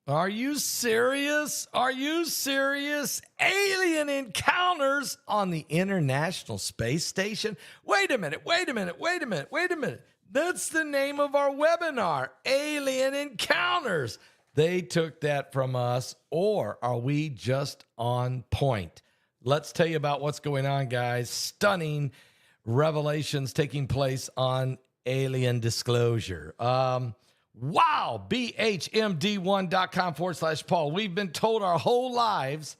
Are you serious? Are you serious? Alien encounters on the International Space Station? Wait a minute. That's the name of our webinar, Alien Encounters. They took that from us, or are we just on point? Let's tell you about what's going on, guys. Stunning revelations taking place on alien disclosure. Wow, BHMD1.com/Paul. We've been told our whole lives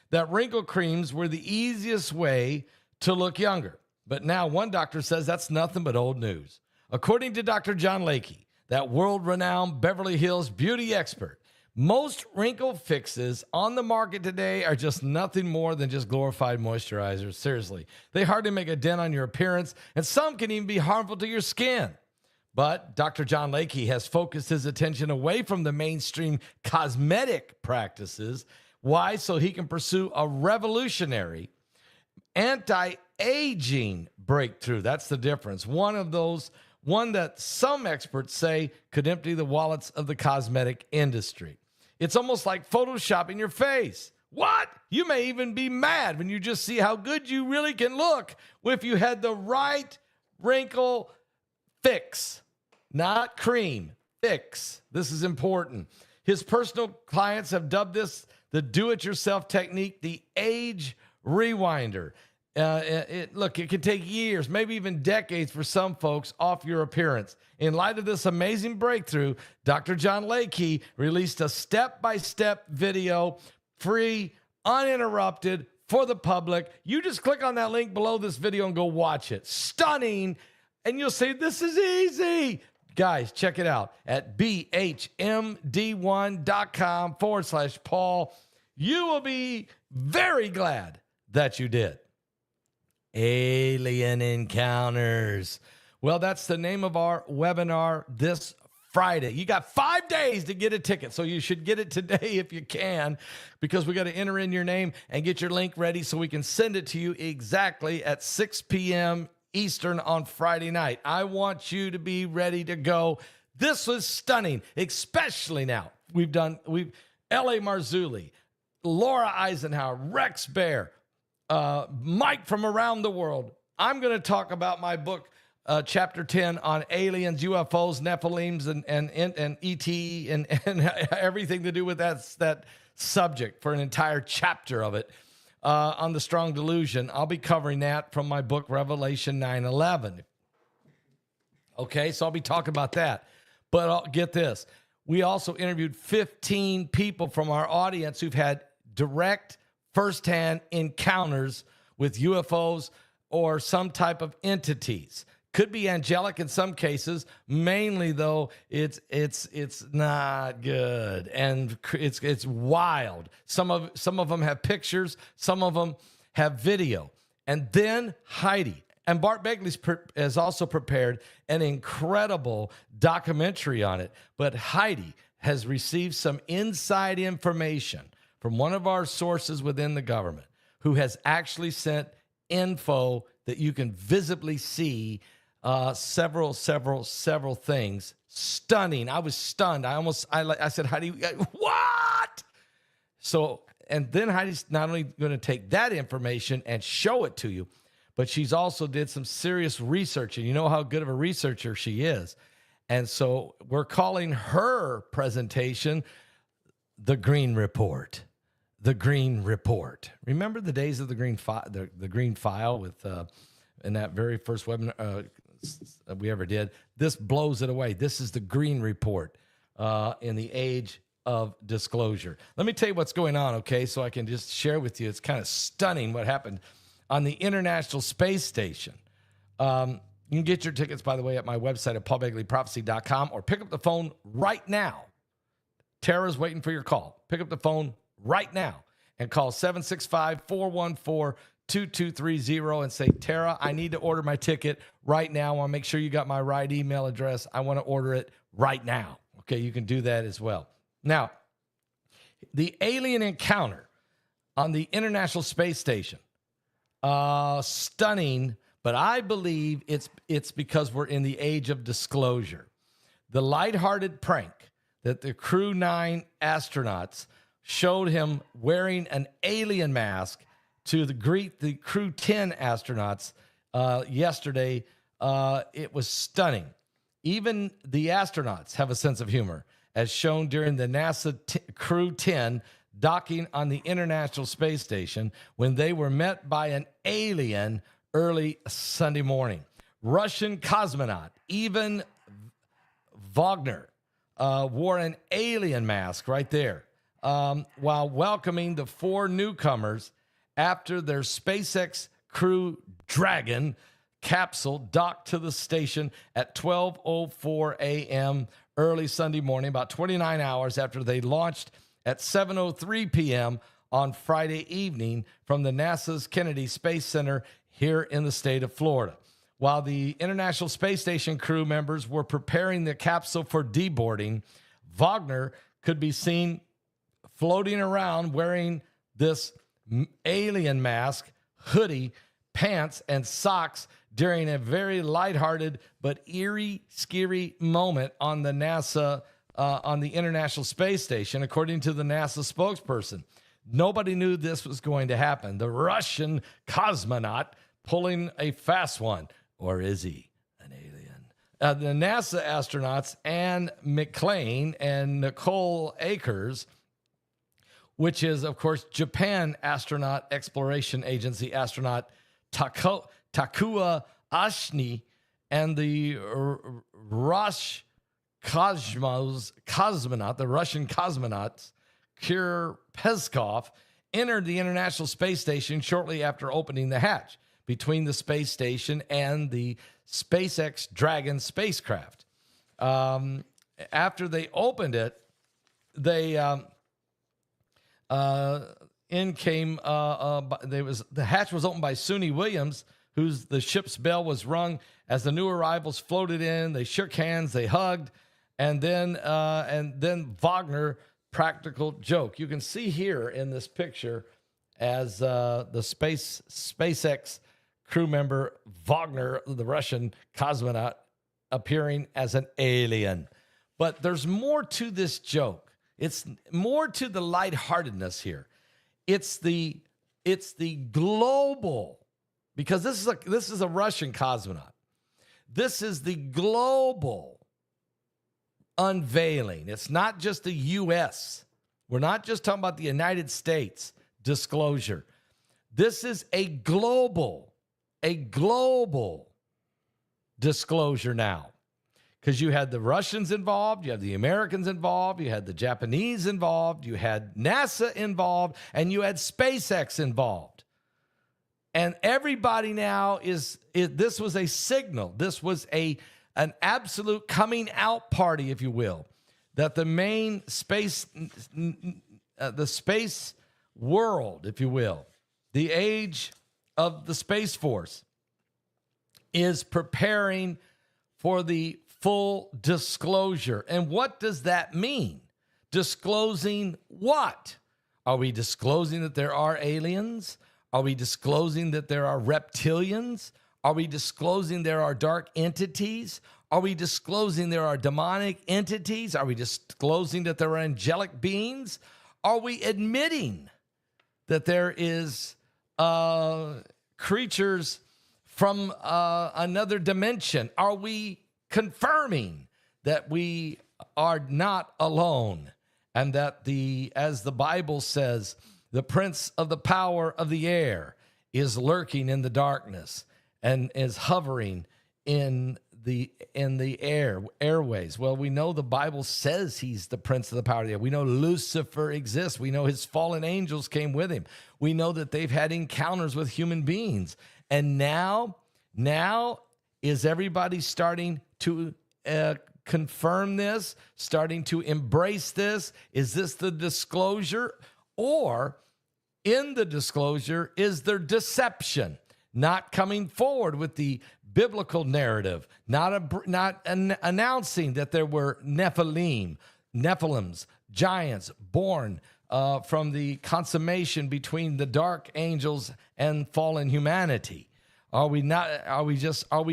that wrinkle creams were the easiest way to look younger. But now one doctor says that's nothing but old news. According to Dr. John Lakey, that world-renowned Beverly Hills beauty expert, most wrinkle fixes on the market today are just nothing more than just glorified moisturizers. Seriously, they hardly make a dent on your appearance, and some can even be harmful to your skin. But Dr. John Lakey has focused his attention away from the mainstream cosmetic practices. Why? So he can pursue a revolutionary anti-aging breakthrough. That's the difference. One that some experts say could empty the wallets of the cosmetic industry. It's almost like photoshopping your face. What? You may even be mad when you just see how good you really can look if you had the right wrinkle fix. Not cream, fix. This is important. His personal clients have dubbed this the do-it-yourself technique, the age rewinder. Look, it can take years, maybe even decades for some folks off your appearance. In light of this amazing breakthrough, Dr. John Lakey released a step-by-step video, free, uninterrupted, for the public. You just click on that link below this video and go watch it. Stunning. And you'll say, this is easy. Guys, check it out at BHMD1.com/Paul. You will be very glad that you did. Alien Encounters. Well, that's the name of our webinar this Friday. You got 5 days to get a ticket, so you should get it today if you can, because we got to enter in your name and get your link ready so we can send it to you exactly at 6 p.m. Eastern on Friday night. I want you to be ready to go. This was stunning, especially now. We've L.A. Marzulli, Laura Eisenhower, Rex Bear, Mike from around the world. I'm going to talk about my book, Chapter 10 on aliens, UFOs, Nephilims, and ET and everything to do with that subject for an entire chapter of it. On the strong delusion. I'll be covering that from my book, Revelation 9/11. Okay, so I'll be talking about that. But get this. We also interviewed 15 people from our audience who've had direct, firsthand encounters with UFOs or some type of entities. Could be angelic in some cases. Mainly, though, it's not good, and it's wild. Some of them have pictures. Some of them have video. And then Heidi and Bart Begley has also prepared an incredible documentary on it. But Heidi has received some inside information from one of our sources within the government, who has actually sent info that you can visibly see. Several things. Stunning. I was stunned. I said, Heidi, what? So, and then Heidi's not only going to take that information and show it to you, but she's also did some serious research, and you know how good of a researcher she is. And so we're calling her presentation The Green Report. The Green Report. Remember the days of the Green File with in that very first webinar we ever did? This blows it away. This is the Green Report in the age of disclosure. Let me tell you what's going on, okay, so I can just share with you. It's kind of stunning what happened on the International Space Station. You can get your tickets, by the way, at my website at paulbegleyprophecy.com, or pick up the phone right now. Tara's waiting for your call. Pick up the phone right now and call 765-414-2230 and say, Tara, I need to order my ticket right now. I want to make sure you got my right email address. I want to order it right now. Okay, you can do that as well. Now, the alien encounter on the International Space Station, stunning, but I believe it's because we're in the age of disclosure. The lighthearted prank that the Crew 9 astronauts showed him wearing an alien mask to greet the Crew 10 astronauts yesterday. It was stunning. Even the astronauts have a sense of humor, as shown during the NASA Crew 10 docking on the International Space Station when they were met by an alien early Sunday morning. Russian cosmonaut Ivan Wagner wore an alien mask right there while welcoming the 4 newcomers after their SpaceX Crew Dragon capsule docked to the station at 12:04 a.m. early Sunday morning, about 29 hours after they launched at 7:03 p.m. on Friday evening from the NASA's Kennedy Space Center here in the state of Florida. While the International Space Station crew members were preparing the capsule for deboarding, Wagner could be seen floating around wearing this alien mask, hoodie, pants, and socks during a very lighthearted but eerie, scary moment on the NASA, on the International Space Station, according to the NASA spokesperson. Nobody knew this was going to happen. The Russian cosmonaut pulling a fast one. Or is he an alien? The NASA astronauts, Anne McClain and Nicole Akers, which is, of course, Japan Astronaut Exploration Agency astronaut Takua Ashni, and the Russian cosmonauts, Kirill Peskov, entered the International Space Station shortly after opening the hatch between the space station and the SpaceX Dragon spacecraft. After they opened it, they in came the hatch was opened by Suni Williams, the ship's bell was rung as the new arrivals floated in. They shook hands, they hugged, and then Wagner practical joke. You can see here in this picture as the SpaceX crew member Wagner, the Russian cosmonaut, appearing as an alien. But there's more to this joke. It's more to the lightheartedness here. It's the global, because this is a Russian cosmonaut. This is the global unveiling. It's not just the U.S. We're not just talking about the United States disclosure. This is a global disclosure now, because you had the Russians involved, you had the Americans involved, you had the Japanese involved, you had NASA involved, and you had SpaceX involved. And everybody now this was a signal. This was an absolute coming out party, if you will, that the main space, the space world, if you will, the age of the Space Force, is preparing for the full disclosure. And what does that mean? Disclosing what? Are we disclosing that there are aliens? Are we disclosing that there are reptilians? Are we disclosing there are dark entities? Are we disclosing there are demonic entities? Are we disclosing that there are angelic beings? Are we admitting that there is creatures from another dimension? Are we confirming that we are not alone, and that as the Bible says, the prince of the power of the air is lurking in the darkness and is hovering in the airways? Well, we know the Bible says he's the prince of the power of the air. We know Lucifer exists. We know his fallen angels came with him. We know that they've had encounters with human beings. And now is everybody starting to confirm this, starting to embrace this? Is this the disclosure? Or in the disclosure is there deception, not coming forward with the biblical narrative, not announcing that there were Nephilims, giants born from the consummation between the dark angels and fallen humanity? Are we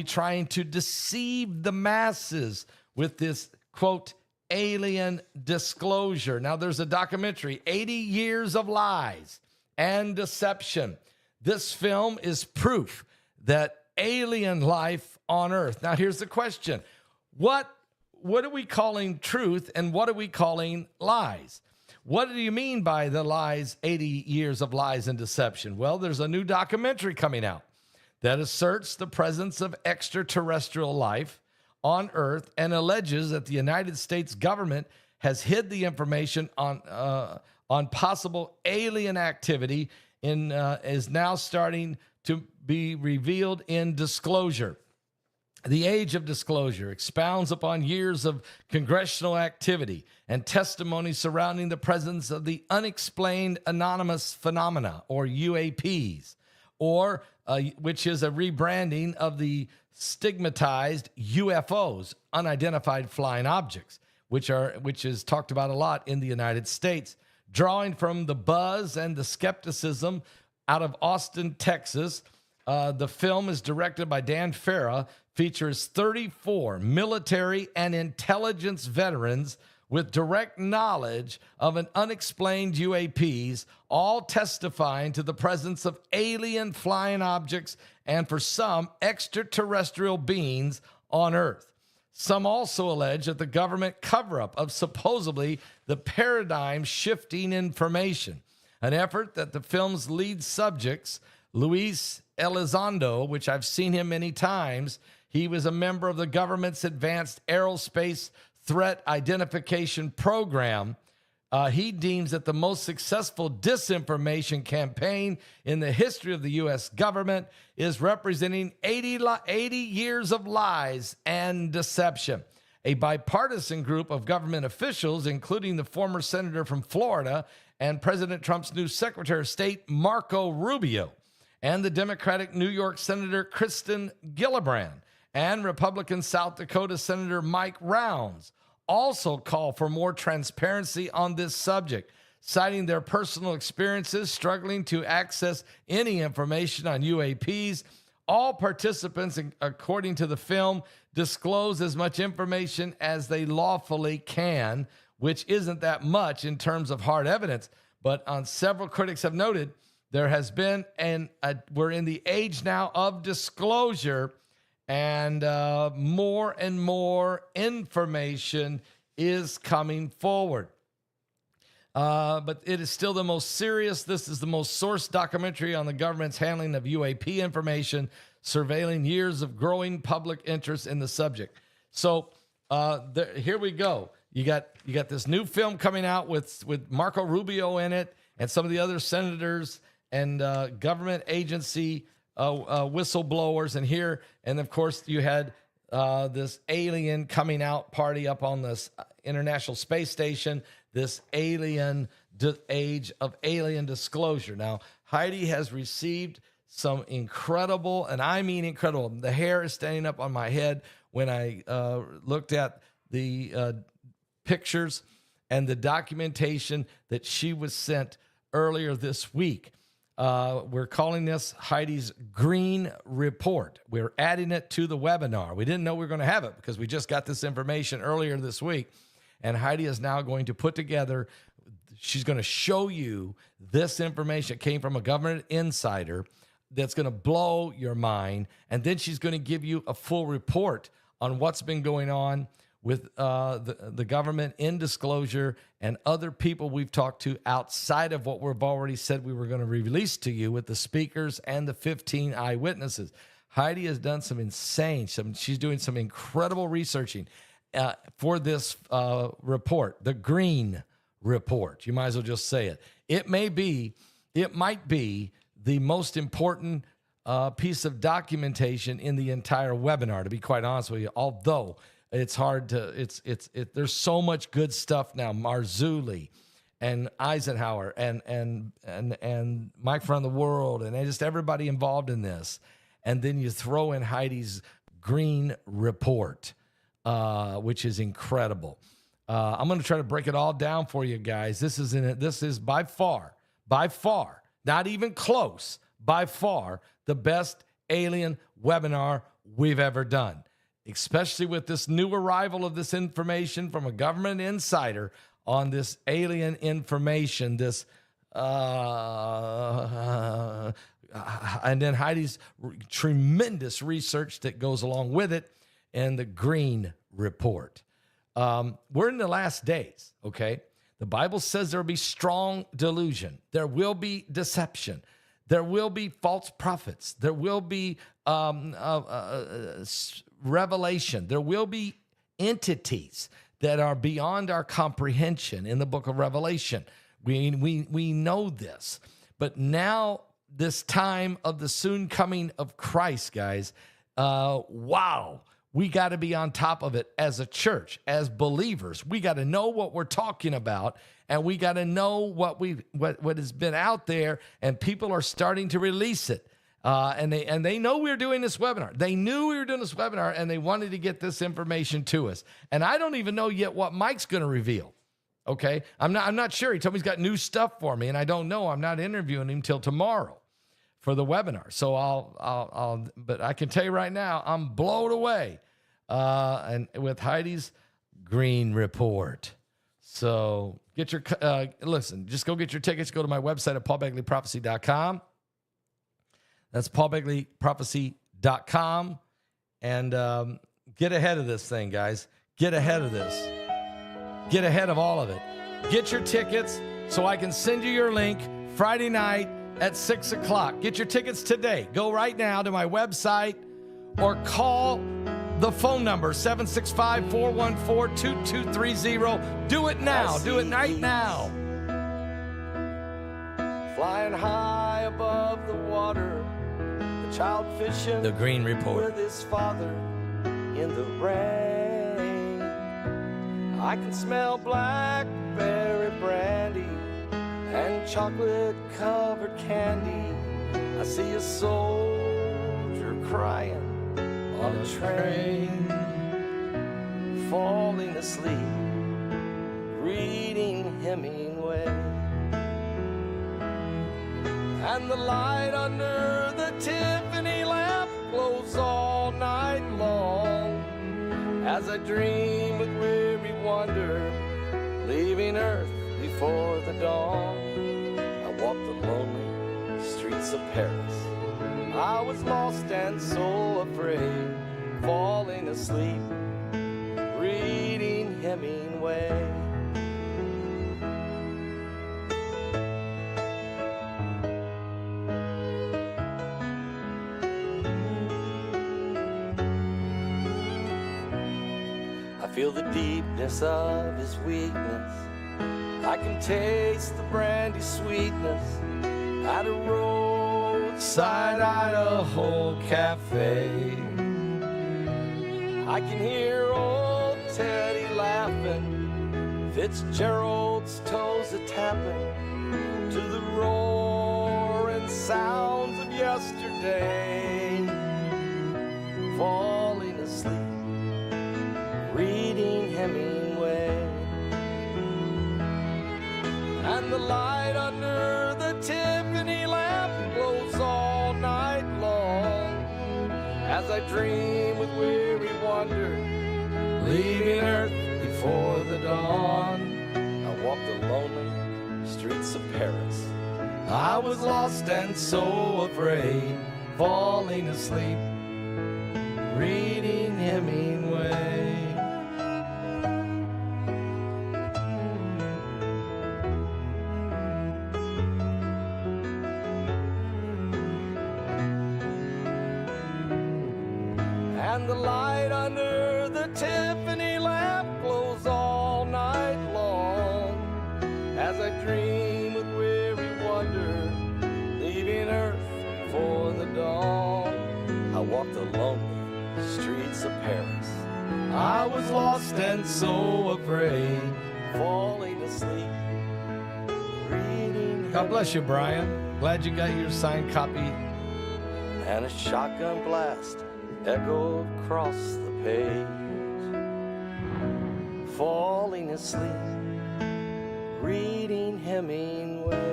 trying to deceive the masses with this, quote, alien disclosure. Now, there's a documentary, 80 Years of Lies and Deception. This film is proof that alien life on Earth. Now, here's the question. What are we calling truth and what are we calling lies? What do you mean by the lies, 80 years of lies and deception? Well, there's a new documentary coming out that asserts the presence of extraterrestrial life on Earth and alleges that the United States government has hid the information on possible alien activity is now starting to be revealed in Disclosure. The Age of Disclosure expounds upon years of congressional activity and testimony surrounding the presence of the unexplained anonymous phenomena, or UAPs, which is a rebranding of the stigmatized UFOs, unidentified flying objects, which is talked about a lot in the United States. Drawing from the buzz and the skepticism out of Austin, Texas, the film is directed by Dan Farah, features 34 military and intelligence veterans with direct knowledge of an unexplained UAPs, all testifying to the presence of alien flying objects and, for some, extraterrestrial beings on Earth. Some also allege that the government cover-up of supposedly the paradigm-shifting information, an effort that the film's lead subjects, Luis Elizondo, which I've seen him many times, he was a member of the government's Advanced Aerospace Threat Identification Program. He deems that the most successful disinformation campaign in the history of the U.S. government is representing 80 years of lies and deception. A bipartisan group of government officials, including the former senator from Florida and President Trump's new Secretary of State, Marco Rubio, and the Democratic New York Senator Kristen Gillibrand, and Republican South Dakota Senator Mike Rounds, also call for more transparency on this subject, citing their personal experiences struggling to access any information on UAPs. All participants, according to the film, disclose as much information as they lawfully can, which isn't that much in terms of hard evidence. But several critics have noted there has been, we're in the age now of disclosure, and more information is coming forward. But it is still the most serious. This is the most sourced documentary on the government's handling of UAP information, surveilling years of growing public interest in the subject. So here we go. You got this new film coming out with Marco Rubio in it, and some of the other senators and government agency whistleblowers in here. And of course, you had this alien coming out party up on this International Space Station, this age of alien disclosure. Now, Heidi has received some incredible, and I mean incredible, the hair is standing up on my head when I looked at the pictures and the documentation that she was sent earlier this week. We're calling this Heidi's Green Report. We're adding it to the webinar. We didn't know we were going to have it because we just got this information earlier this week. And Heidi is now going to put together, she's going to show you this information. It came from a government insider that's going to blow your mind. And then she's going to give you a full report on what's been going on with the government in disclosure and other people we've talked to outside of what we've already said we were going to release to you with the speakers and the 15 eyewitnesses. Heidi has done she's doing some incredible researching for this report, the Green Report. You might as well just say it. It might be the most important piece of documentation in the entire webinar, to be quite honest with you, although it's hard to, there's so much good stuff now. Marzulli and Eisenhower and Mike from the World and just everybody involved in this. And then you throw in Heidi's Green Report, which is incredible. I'm going to try to break it all down for you guys. This is by far, not even close, by far the best alien webinar we've ever done. especially with this new arrival of this information from a government insider on this alien information, this and then Heidi's tremendous research that goes along with it, and the Green Report. We're in the last days, okay? The Bible says there will be strong delusion. There will be deception. There will be false prophets. There will be revelation. There will be entities that are beyond our comprehension in the book of Revelation. We know this. But now, this time of the soon coming of Christ, guys, wow, we got to be on top of it as a church, as believers. We got to know what we're talking about, and we got to know what has been out there, and people are starting to release it. And they know we're doing this webinar. They knew we were doing this webinar, and they wanted to get this information to us. And I don't even know yet what Mike's going to reveal. Okay, I'm not sure. He told me he's got new stuff for me, and I don't know. I'm not interviewing him till tomorrow for the webinar. So but I can tell you right now, I'm blown away, and with Heidi's Green Report. So get your listen. Just go get your tickets. Go to my website at paulbegleyprophecy.com. That's paulbegleyprophecy.com, and get ahead of this thing, guys. Get ahead of this. Get ahead of all of it. Get your tickets so I can send you your link Friday night at 6 o'clock. Get your tickets today. Go right now to my website or call the phone number, 765-414-2230. Do it now. Do it right now. Flying high above the water, the child fishing the Green Report with his father in the rain. I can smell blackberry brandy and chocolate-covered candy. I see a soldier crying on a train, falling asleep, reading Hemingway. And the light under the Tiffany lamp glows all night long, as I dream with weary wonder, leaving Earth before the dawn. I walk the lonely streets of Paris. I was lost and so afraid, falling asleep, reading Hemingway. I feel the deepness of his weakness. I can taste the brandy sweetness at a roadside Idaho cafe. I can hear old Teddy laughing, Fitzgerald's toes a-tapping to the roaring sounds of yesterday. Falling asleep, reading Hemingway. And the light under the Tiffany lamp glows all night long, as I dream with weary wonder, leaving Earth before the dawn. I walk the lonely streets of Paris. I was lost and so afraid, falling asleep, reading Hemingway. And the light under the Tiffany lamp glows all night long, as I dream with weary wonder, leaving Earth before the dawn. I walk the lonely streets of Paris. I was lost and so afraid, falling asleep, reading. God bless you, Brian. Glad you got your signed copy. And a shotgun blast echoed across the page, falling asleep, reading Hemingway.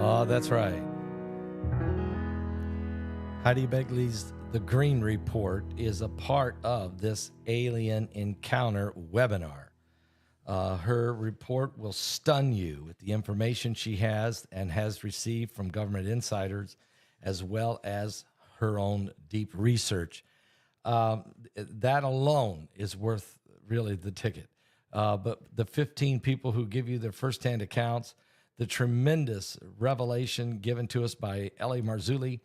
Oh, that's right. Heidi Begley's The Green Report is a part of this alien encounter webinar. Her report will stun you with the information she has and has received from government insiders, as well as her own deep research. That alone is worth really the ticket. But the 15 people who give you their firsthand accounts, the tremendous revelation given to us by Ellie Marzulli,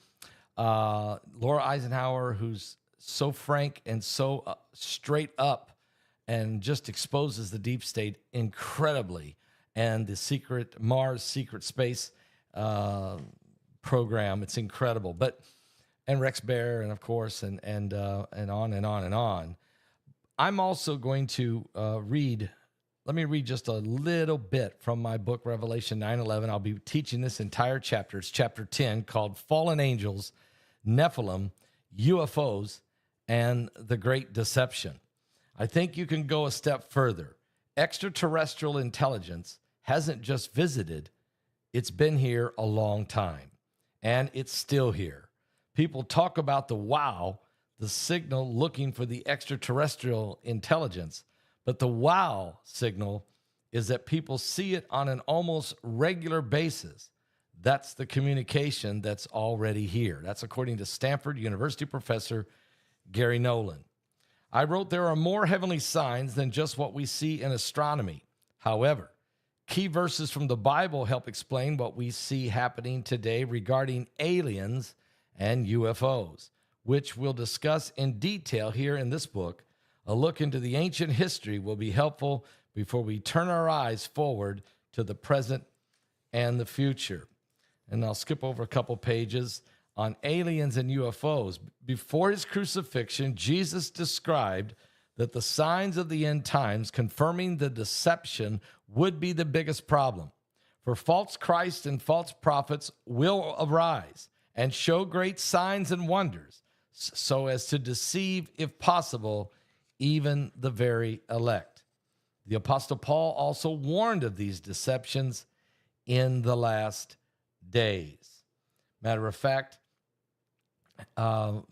Laura Eisenhower, who's so frank and so straight up and just exposes the deep state incredibly, and the secret Mars secret space program. It's incredible. And Rex Bear, and of course, and on and on and on. I'm also going to let me read just a little bit from my book, Revelation 9:11. I'll be teaching this entire chapter. It's chapter 10, called Fallen Angels, Nephilim, UFOs, and the Great Deception. I think you can go a step further. Extraterrestrial intelligence hasn't just visited, it's been here a long time, and it's still here. People talk about the wow, the signal looking for the extraterrestrial intelligence, but the wow signal is that people see it on an almost regular basis. That's the communication that's already here. That's according to Stanford University professor Gary Nolan. I wrote, there are more heavenly signs than just what we see in astronomy. However, key verses from the Bible help explain what we see happening today regarding aliens and UFOs, which we'll discuss in detail here in this book. A look into the ancient history will be helpful before we turn our eyes forward to the present and the future. And I'll skip over a couple pages on aliens and UFOs. Before his crucifixion, Jesus described that the signs of the end times confirming the deception would be the biggest problem. For false Christs and false prophets will arise and show great signs and wonders, so as to deceive, if possible, even the very elect. The Apostle Paul also warned of these deceptions in the last days. Matter of fact,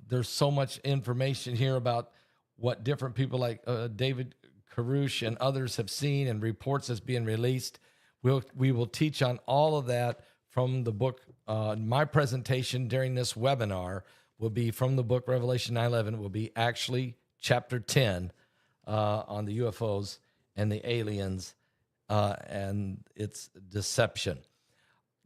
there's so much information here about what different people like David Karush and others have seen, and reports that's being released. We will teach on all of that from the book. My presentation during this webinar will be from the book Revelation 9:11. Will be actually chapter 10 on the UFOs and the aliens and its deception.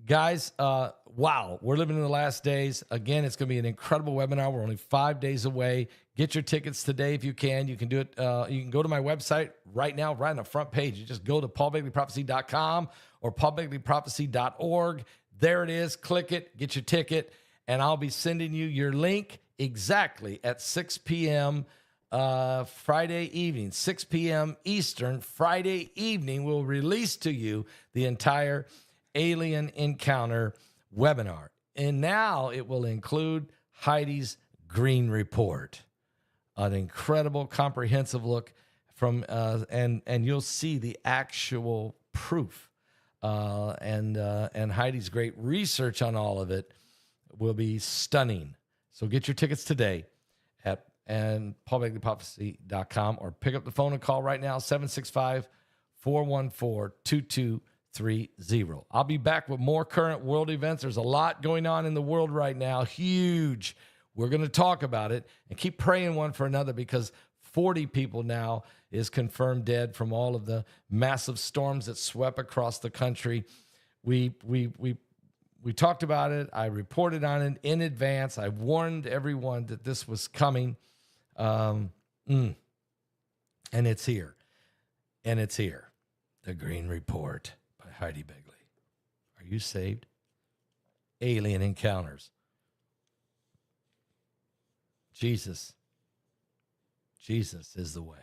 Guys, wow, we're living in the last days. Again, it's going to be an incredible webinar. We're only 5 days away. Get your tickets today if you can. You can do it. You can go to my website right now, right on the front page. You just go to paulbegleyprophecy.com or paulbegleyprophecy.org. There it is. Click it, get your ticket, and I'll be sending you your link exactly at 6 p.m. Friday evening, 6 p.m. Eastern. Friday evening, we'll release to you the entire Alien Encounter webinar. And now it will include Heidi's Green Report, an incredible comprehensive look from and you'll see the actual proof and Heidi's great research on all of it will be stunning. So get your tickets today at paulbegleyprophecy.com or pick up the phone and call right now, 765-414-2230. I'll be back with more current world events. There's a lot going on in the world right now. Huge. We're going to talk about it and keep praying one for another, because 40 people now is confirmed dead from all of the massive storms that swept across the country. We talked about it. I reported on it in advance. I warned everyone that this was coming. And it's here. And it's here. The Green Report by Heidi Begley. Are you saved? Alien Encounters. Jesus is the way.